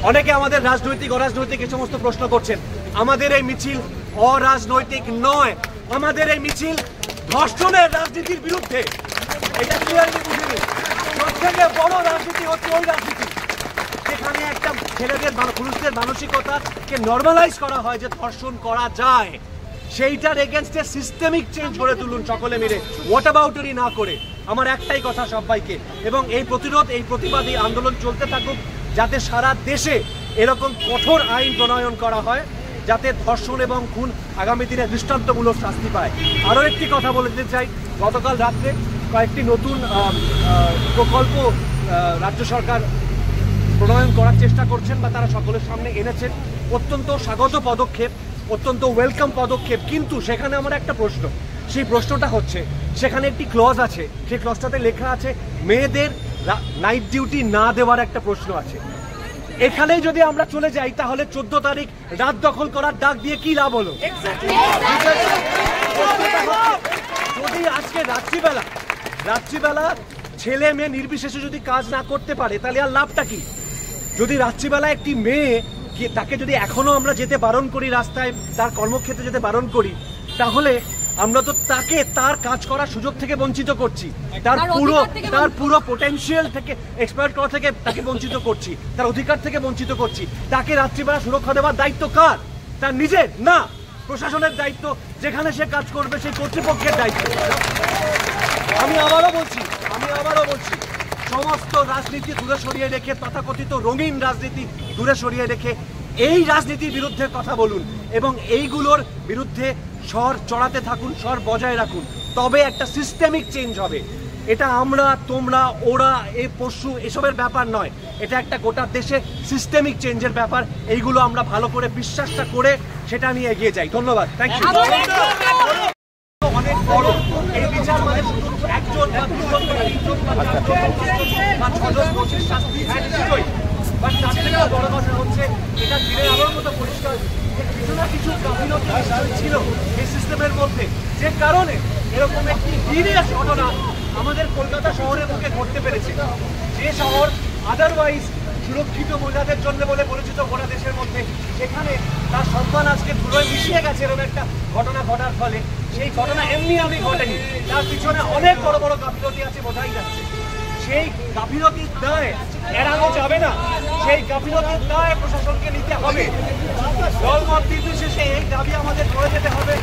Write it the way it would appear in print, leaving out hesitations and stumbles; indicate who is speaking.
Speaker 1: অনেকে আমাদের রাজনৈতিক অরাজনৈতিক এই সমস্ত প্রশ্ন করছেন। আমাদের এই মিছিল অরাজনৈতিক নয়, আমাদের এই মিছিল ধর্ষণের রাজনীতির বিরুদ্ধে। এটা ক্লিয়ারলি বুঝে নিন। সবথেকে বড় রাজনীতি হচ্ছে ওই রাজনীতি যেখানে একটা ছেলেদের পুরুষদের মানসিকতাকে নর্মালাইজ করা হয় যে ধর্ষণ করা যায়। সেইটার এগেনস্টে সিস্টেমিক চেঞ্জ করে তুলুন সকলে মিলে, হোয়াট অ্যাবাউটারি না করে। আমার একটাই কথা সবাইকে, এবং এই প্রতিরোধ, এই প্রতিবাদ, এই আন্দোলন চলতে থাকুক, যাতে সারা দেশে এরকম কঠোর আইন প্রণয়ন করা হয়, যাতে ধর্ষণ এবং খুন আগামী দিনে দৃষ্টান্তমূলক শাস্তি পায়। আরও একটি কথা বলতে চাই, গতকাল রাত্রে কয়েকটি নতুন প্রকল্প রাজ্য সরকার প্রণয়ন করার চেষ্টা করছেন বা তারা সকলের সামনে এনেছেন। অত্যন্ত স্বাগত পদক্ষেপ, অত্যন্ত ওয়েলকাম পদক্ষেপ। কিন্তু সেখানে আমার একটা প্রশ্ন, সেই প্রশ্নটা হচ্ছে সেখানে একটি ক্লজ আছে, সেই ক্লজটাতে লেখা আছে মেয়েদের নাইট ডিউটি না দেওয়ার একটা প্রশ্ন আছে। এখানেই যদি আমরা চলে যাই তাহলে 14 তারিখ রাত দখল করার ডাক দিয়ে কি লাভ হলো? যদি আজকে রাত্রিবেলা ছেলে মেয়ে নির্বিশেষে যদি কাজ না করতে পারে তাহলে আর লাভটা কি? যদি রাত্রিবেলা একটি মেয়ে তাকে যদি এখনো আমরা যেতে বারণ করি, রাস্তায় তার কর্মক্ষেত্রে যেতে বারণ করি, তাহলে আমরা তো তাকে তার কাজ করার সুযোগ থেকে বঞ্চিত করছি, তার পুরো পোটেনশিয়াল থেকে এক্সপ্লয়েট করা থেকে তাকে বঞ্চিত করছি, তার অধিকার থেকে বঞ্চিত করছি। তাকে রাত্রিবেলা সুরক্ষা দেওয়ার দায়িত্ব কার? তার নিজের না, প্রশাসনের দায়িত্ব। যেখানে সে কাজ করবে সেই কর্তৃপক্ষের দায়িত্ব। আমি আবারও বলছি সমস্ত রাজনীতি দূরে সরিয়ে রেখে, তথাকথিত রঙিন রাজনীতি দূরে সরিয়ে রেখে এই রাজনীতির বিরুদ্ধে কথা বলুন এবং এইগুলোর বিরুদ্ধে স্বর চড়াতে থাকুন, স্বর বজায় রাখুন। তবে একটা সিস্টেমিক চেঞ্জ হবে। এটা আমরা, তোমরা, ওরা, এই পশু এসবের ব্যাপার নয়। এটা একটা গোটা দেশে সিস্টেমিক চেঞ্জের ব্যাপার। এইগুলো আমরা ভালো করে বিশ্বাসটা করে সেটা নিয়ে এগিয়ে যাই। ধন্যবাদ। Thank you. অনেক বড় এই বিচার মানে শুধু একজন বা দুজন বা তিনজন বা চারজন বা ছজন দোষীর শাস্তি, নিশ্চয়ই। বাট তার থেকেও বড় কথা হচ্ছে এটা দিনের আলোর মতো পরিষ্কার যে কিছু না কিছু গাফিলতি ছিল এই সিস্টেমের মধ্যে, যে কারণে এরকম একটি সিরিয়াস ঘটনা আমাদের কলকাতা শহরের মুখে ঘটতে পেরেছে। যে শহর আদারওয়াইজ সুরক্ষিত মহিলাদের জন্য বলে পরিচিত গোটা দেশের মধ্যে, সেখানে তার সম্মান আজকে ধুলোয় মিশিয়ে গেছে এরকম একটা ঘটনা ঘটার ফলে। সেই ঘটনা এমনি ঘটেনি, তার পিছনে অনেক বড় বড় গাফিলতি আছে, বোঝাই যাচ্ছে। সেই গাফিলতির দায় এড়ানো যাবে না, সেই গাফিলতির দায় প্রশাসনকে নিতে হবে। দলমত নির্বিশেষে এই দাবি আমাদের করে যেতে হবে।